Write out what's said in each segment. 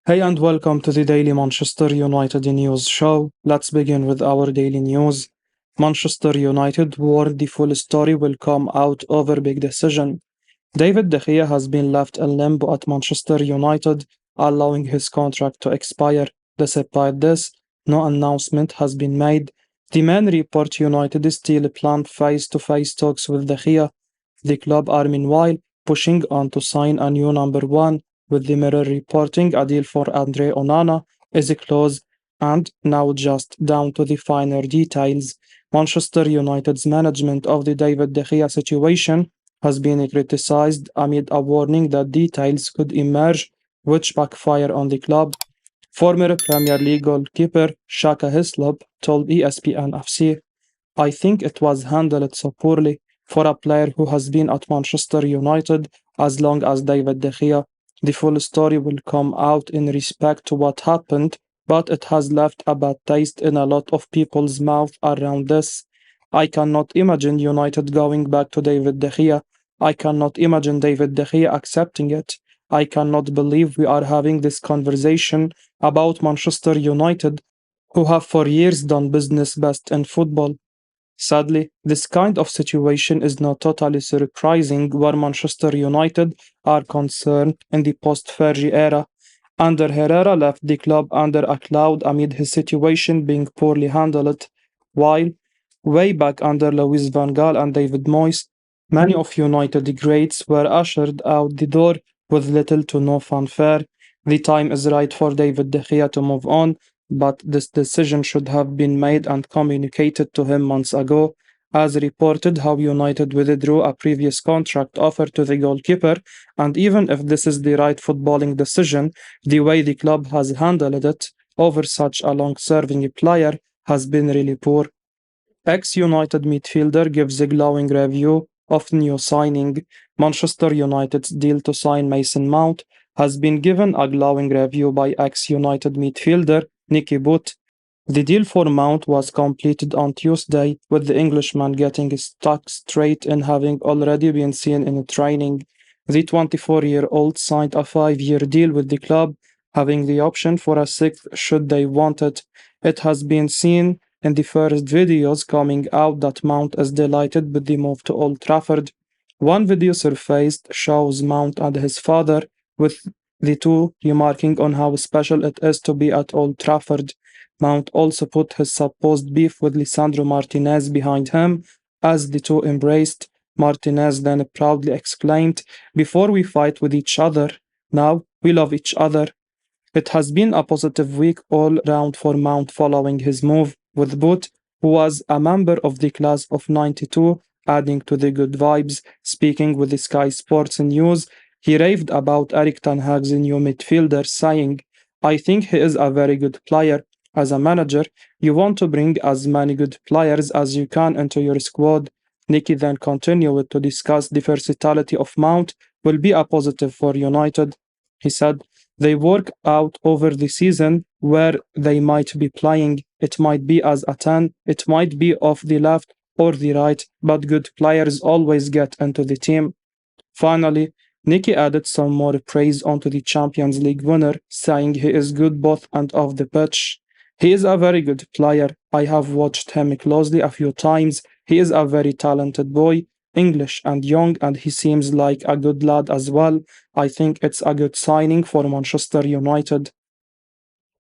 Hey and welcome to the Daily Manchester United News Show. Let's begin with our daily news. Manchester United warned the full story will come out over big decision. David De Gea has been left in limbo at Manchester United, allowing his contract to expire. Despite this, no announcement has been made. The main report United still plan face-to-face talks with De Gea. The club are meanwhile pushing on to sign a new number one, with the Mirror reporting a deal for Andre Onana is close and now just down to the finer details. Manchester United's management of the David De Gea situation has been criticized amid a warning that details could emerge which backfire on the club. Former Premier League goalkeeper Shaka Hislop told ESPN FC, "I think it was handled so poorly for a player who has been at Manchester United as long as David De Gea. The full story will come out in respect to what happened, but it has left a bad taste in a lot of people's mouth around this. I cannot imagine United going back to David De Gea. I cannot imagine David De Gea accepting it. I cannot believe we are having this conversation about Manchester United, who have for years done business best in football." Sadly, this kind of situation is not totally surprising where Manchester United are concerned in the post-Fergie era. Under Herrera left the club under a cloud amid his situation being poorly handled, while way back under Louis van Gaal and David Moyes, many of United greats were ushered out the door with little to no fanfare. The time is right for David De Gea to move on, but this decision should have been made and communicated to him months ago, as reported how United withdrew a previous contract offer to the goalkeeper, and even if this is the right footballing decision, the way the club has handled it over such a long-serving player has been really poor. Ex-United midfielder gives a glowing review of new signing. Manchester United's deal to sign Mason Mount has been given a glowing review by ex-United midfielder Nicky Butt. The deal for Mount was completed on Tuesday, with the Englishman getting stuck straight in having already been seen in training. The 24-year-old signed a 5-year deal with the club, having the option for a sixth should they want it. It has been seen in the first videos coming out that Mount is delighted with the move to Old Trafford. One video surfaced shows Mount and his father, with the two remarking on how special it is to be at Old Trafford. Mount also put his supposed beef with Lisandro Martinez behind him as the two embraced. Martinez then proudly exclaimed, "Before we fight with each other, now we love each other." It has been a positive week all round for Mount following his move, with Boot, who was a member of the class of '92, adding to the good vibes. Speaking with the Sky Sports News, he raved about Erik ten Hag's new midfielder, saying, "I think he is a very good player. As a manager, you want to bring as many good players as you can into your squad." Nicky then continued to discuss the versatility of Mount will be a positive for United. He said, "They work out over the season where they might be playing. It might be as a 10, it might be off the left or the right, but good players always get into the team." Finally, Nicky added some more praise onto the Champions League winner, saying he is good both and off the pitch. "He is a very good player. I have watched him closely a few times. He is a very talented boy, English and young, and he seems like a good lad as well. I think it's a good signing for Manchester United."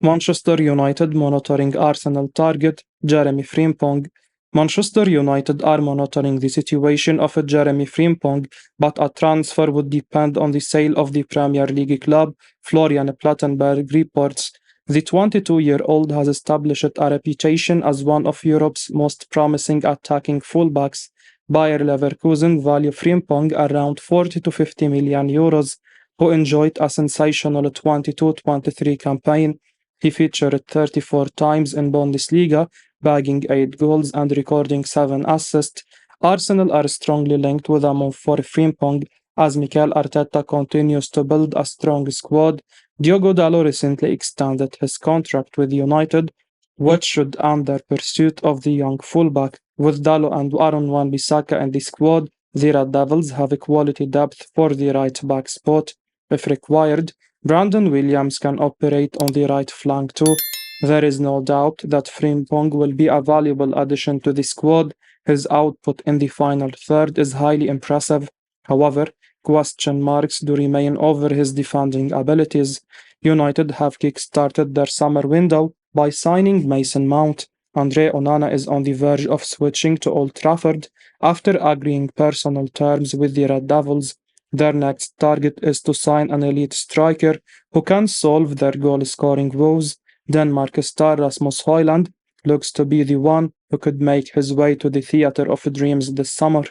Manchester United monitoring Arsenal target Jeremie Frimpong. Manchester United are monitoring the situation of Jeremie Frimpong, but a transfer would depend on the sale of the Premier League club, Florian Plettenberg reports. The 22-year-old has established a reputation as one of Europe's most promising attacking fullbacks. Bayer Leverkusen value Frimpong around 40 to 50 million euros, who enjoyed a sensational 22-23 campaign. He featured 34 times in Bundesliga, bagging 8 goals and recording 7 assists. Arsenal are strongly linked with a move for Frimpong, as Mikel Arteta continues to build a strong squad. Diogo Dalot recently extended his contract with United, which should end their pursuit of the young fullback. With Dalot and Aaron Wan-Bissaka in the squad, the Red Devils have a quality depth for the right-back spot. If required, Brandon Williams can operate on the right flank too. There is no doubt that Frimpong will be a valuable addition to the squad. His output in the final third is highly impressive. However, question marks do remain over his defending abilities. United have kick-started their summer window by signing Mason Mount. Andre Onana is on the verge of switching to Old Trafford after agreeing personal terms with the Red Devils. Their next target is to sign an elite striker who can solve their goal-scoring woes. Denmark star Rasmus Højlund looks to be the one who could make his way to the theatre of dreams this summer.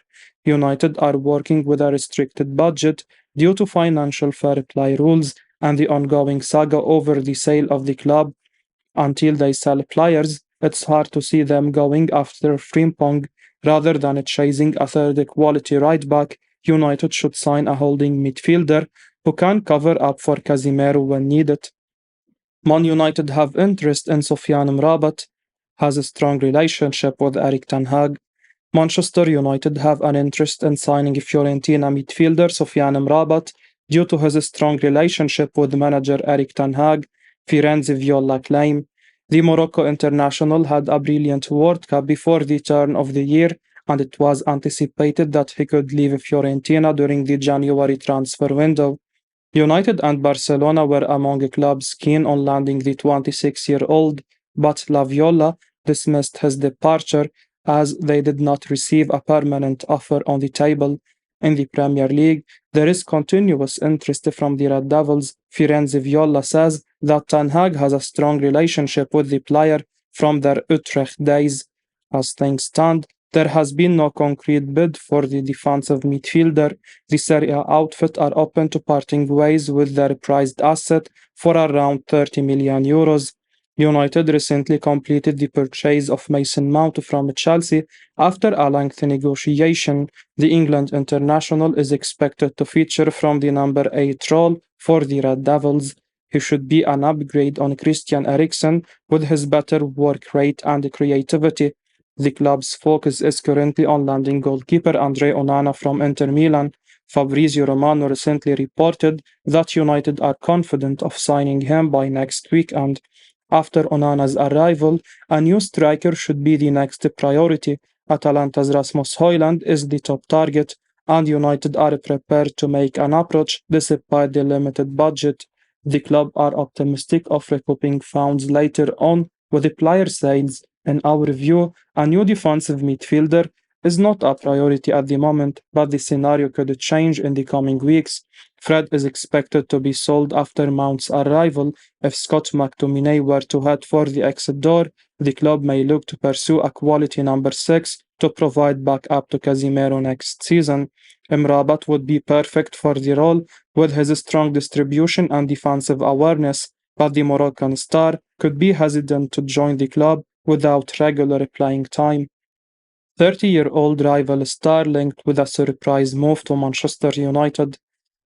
United are working with a restricted budget due to financial fair play rules and the ongoing saga over the sale of the club. Until they sell players, it's hard to see them going after Frimpong rather than chasing a third quality right back. United should sign a holding midfielder who can cover up for Casemiro when needed. Man United have interest in Sofiane Amrabat, has a strong relationship with Erik ten Hag. Manchester United have an interest in signing Fiorentina midfielder Sofiane Amrabat due to his strong relationship with manager Erik ten Hag, Firenze Viola claim. The Morocco international had a brilliant World Cup before the turn of the year, and it was anticipated that he could leave Fiorentina during the January transfer window. United and Barcelona were among clubs keen on landing the 26-year-old, but La Viola dismissed his departure as they did not receive a permanent offer on the table. In the Premier League, there is continuous interest from the Red Devils. Firenze Viola says that Ten Hag has a strong relationship with the player from their Utrecht days. As things stand, there has been no concrete bid for the defensive midfielder. The Serie A outfit are open to parting ways with their prized asset for around 30 million euros. United recently completed the purchase of Mason Mount from Chelsea after a lengthy negotiation. The England international is expected to feature from the number 8 role for the Red Devils. He should be an upgrade on Christian Eriksen with his better work rate and creativity. The club's focus is currently on landing goalkeeper Andre Onana from Inter Milan. Fabrizio Romano recently reported that United are confident of signing him by next weekend. After Onana's arrival, a new striker should be the next priority. Atalanta's Rasmus Højlund is the top target, and United are prepared to make an approach despite the limited budget. The club are optimistic of recouping funds later on with the player sales. In our view, a new defensive midfielder is not a priority at the moment, but the scenario could change in the coming weeks. Fred is expected to be sold after Mount's arrival. If Scott McTominay were to head for the exit door, the club may look to pursue a quality number 6 to provide backup to Casemiro next season. Amrabat would be perfect for the role with his strong distribution and defensive awareness, but the Moroccan star could be hesitant to join the club without regular playing time. 30-year-old rival star linked with a surprise move to Manchester United.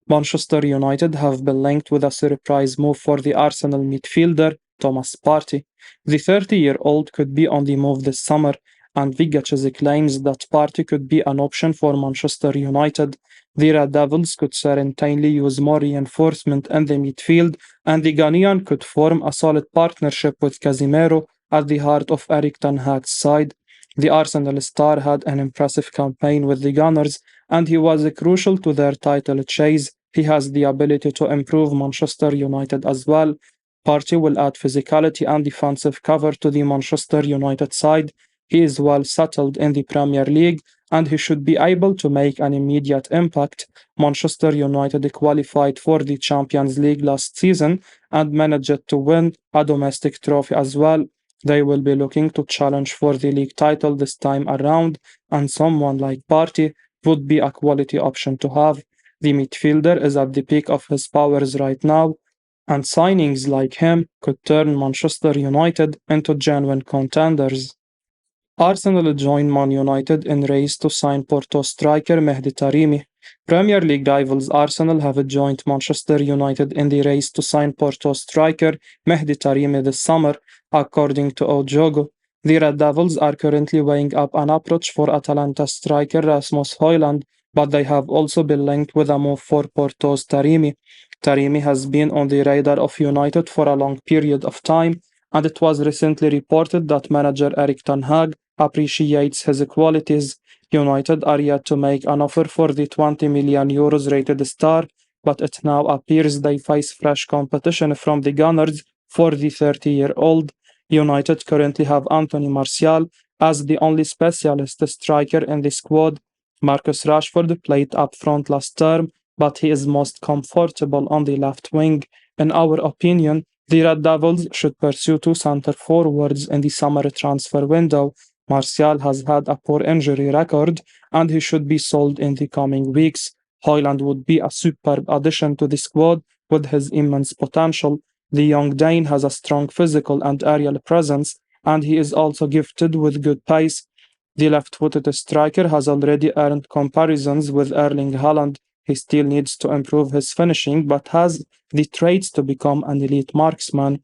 Manchester United have been linked with a surprise move for the Arsenal midfielder Thomas Partey. The 30-year-old could be on the move this summer, and Vigaches claims that Partey could be an option for Manchester United. The Red Devils could certainly use more reinforcement in the midfield, and the Ghanaian could form a solid partnership with Casemiro at the heart of Erik ten Hag's side. The Arsenal star had an impressive campaign with the Gunners, and he was crucial to their title chase. He has the ability to improve Manchester United as well. Partey will add physicality and defensive cover to the Manchester United side. He is well settled in the Premier League, and he should be able to make an immediate impact. Manchester United qualified for the Champions League last season and managed to win a domestic trophy as well. They will be looking to challenge for the league title this time around, and someone like Partey would be a quality option to have. The midfielder is at the peak of his powers right now, and signings like him could turn Manchester United into genuine contenders. Arsenal joined Man United in race to sign Portos striker Mehdi Taremi. Premier League rivals Arsenal have joined Manchester United in the race to sign Portos striker Mehdi Taremi this summer, according to Ojogo. The Red Devils are currently weighing up an approach for Atalanta striker Rasmus Højlund, but they have also been linked with a move for Portos Taremi. Taremi has been on the radar of United for a long period of time, and it was recently reported that manager Erik ten Hag appreciates his qualities. United are yet to make an offer for the 20 million euros rated star, but it now appears they face fresh competition from the Gunners for the 30-year-old. United currently have Anthony Martial as the only specialist striker in the squad. Marcus Rashford played up front last term, but he is most comfortable on the left wing. In our opinion, the Red Devils should pursue two centre forwards in the summer transfer window. Martial has had a poor injury record, and he should be sold in the coming weeks. Højlund would be a superb addition to the squad with his immense potential. The young Dane has a strong physical and aerial presence, and he is also gifted with good pace. The left footed striker has already earned comparisons with Erling Haaland. He still needs to improve his finishing, but has the traits to become an elite marksman.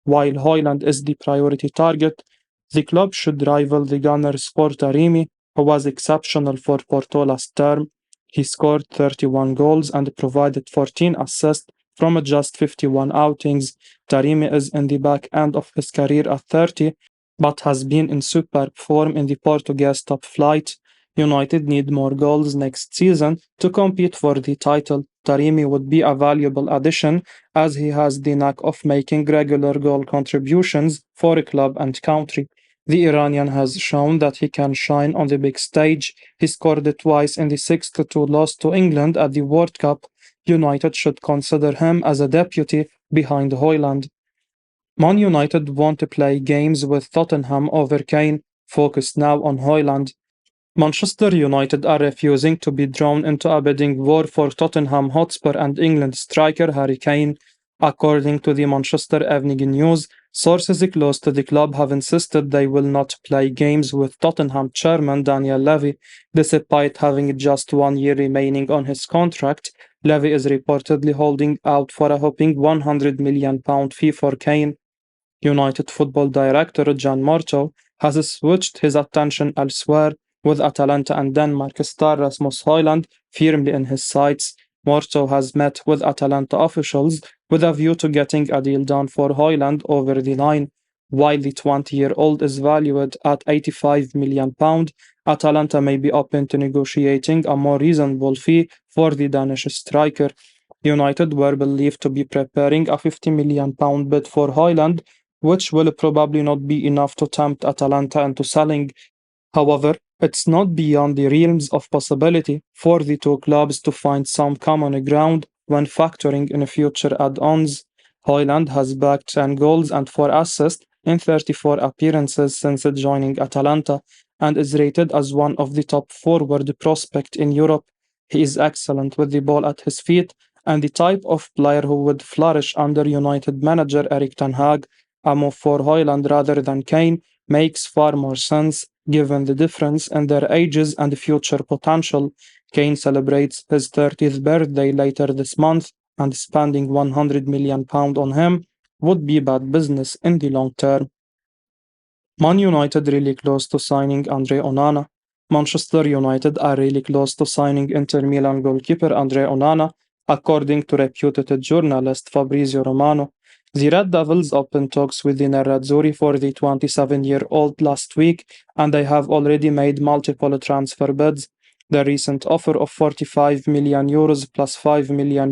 While Højlund is the priority target, the club should rival the Gunners for Taremi, who was exceptional for Porto last term. He scored 31 goals and provided 14 assists from just 51 outings. Taremi is in the back end of his career at 30, but has been in superb form in the Portuguese top flight. United need more goals next season to compete for the title. Taremi would be a valuable addition as he has the knack of making regular goal contributions for a club and country. The Iranian has shown that he can shine on the big stage. He scored it twice in the 6-2 loss to England at the World Cup. United should consider him as a deputy behind Højlund. Man United want to play games with Tottenham over Kane, focused now on Højlund. Manchester United are refusing to be drawn into a bidding war for Tottenham Hotspur and England striker Harry Kane. According to the Manchester Evening News, sources close to the club have insisted they will not play games with Tottenham chairman Daniel Levy, despite having just 1 year remaining on his contract. Levy is reportedly holding out for a whopping £100 million fee for Kane. United football director Janmaat has switched his attention elsewhere, with Atalanta and Denmark star Rasmus Højlund firmly in his sights. Morto has met with Atalanta officials with a view to getting a deal done for Højlund over the line. While the 20-year-old is valued at £85 million, Atalanta may be open to negotiating a more reasonable fee for the Danish striker. United were believed to be preparing a £50 million bid for Højlund, which will probably not be enough to tempt Atalanta into selling. However, it's not beyond the realms of possibility for the two clubs to find some common ground when factoring in future add-ons. Højlund has bagged 10 goals and 4 assists in 34 appearances since joining Atalanta and is rated as one of the top forward prospects in Europe. He is excellent with the ball at his feet and the type of player who would flourish under United manager Erik ten Hag. A move for Højlund rather than Kane makes far more sense given the difference in their ages and future potential. Kane celebrates his 30th birthday later this month, and spending £100 million on him would be bad business in the long term. Man United really close to signing Andre Onana. Manchester United are really close to signing Inter Milan goalkeeper Andre Onana, according to reputed journalist Fabrizio Romano. The Red Devils opened talks with the Nerazzurri for the 27-year-old last week, and they have already made multiple transfer bids. The recent offer of €45 million plus €5 million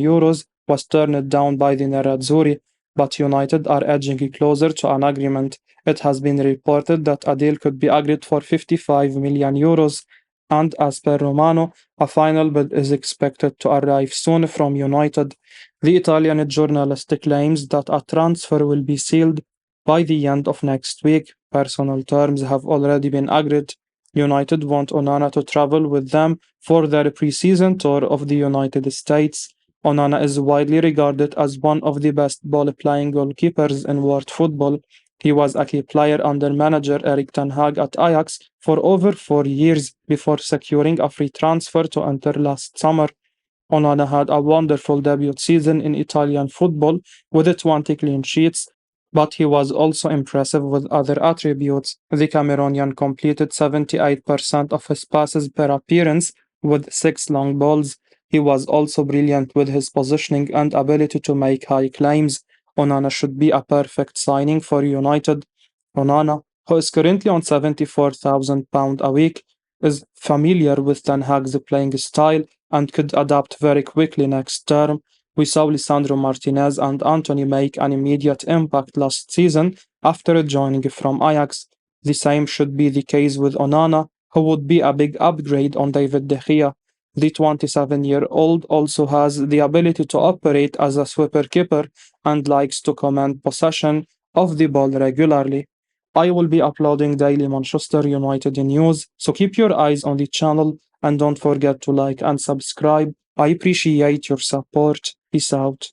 was turned down by the Nerazzurri, but United are edging closer to an agreement. It has been reported that a deal could be agreed for €55 million, and as per Romano, a final bid is expected to arrive soon from United. The Italian journalist claims that a transfer will be sealed by the end of next week. Personal terms have already been agreed. United want Onana to travel with them for their pre-season tour of the United States. Onana is widely regarded as one of the best ball-playing goalkeepers in world football. He was a key player under manager Erik ten Hag at Ajax for over 4 years before securing a free transfer to Inter last summer. Onana had a wonderful debut season in Italian football with 20 clean sheets, but he was also impressive with other attributes. The Cameroonian completed 78% of his passes per appearance with 6 long balls. He was also brilliant with his positioning and ability to make high claims. Onana should be a perfect signing for United. Onana, who is currently on £74,000 a week, is familiar with Ten Hag's playing style and could adapt very quickly next term. We saw Lisandro Martinez and Anthony make an immediate impact last season after joining from Ajax. The same should be the case with Onana, who would be a big upgrade on David De Gea. The 27-year-old also has the ability to operate as a sweeper keeper and likes to command possession of the ball regularly. I will be uploading daily Manchester United news, so keep your eyes on the channel and don't forget to like and subscribe. I appreciate your support. Peace out.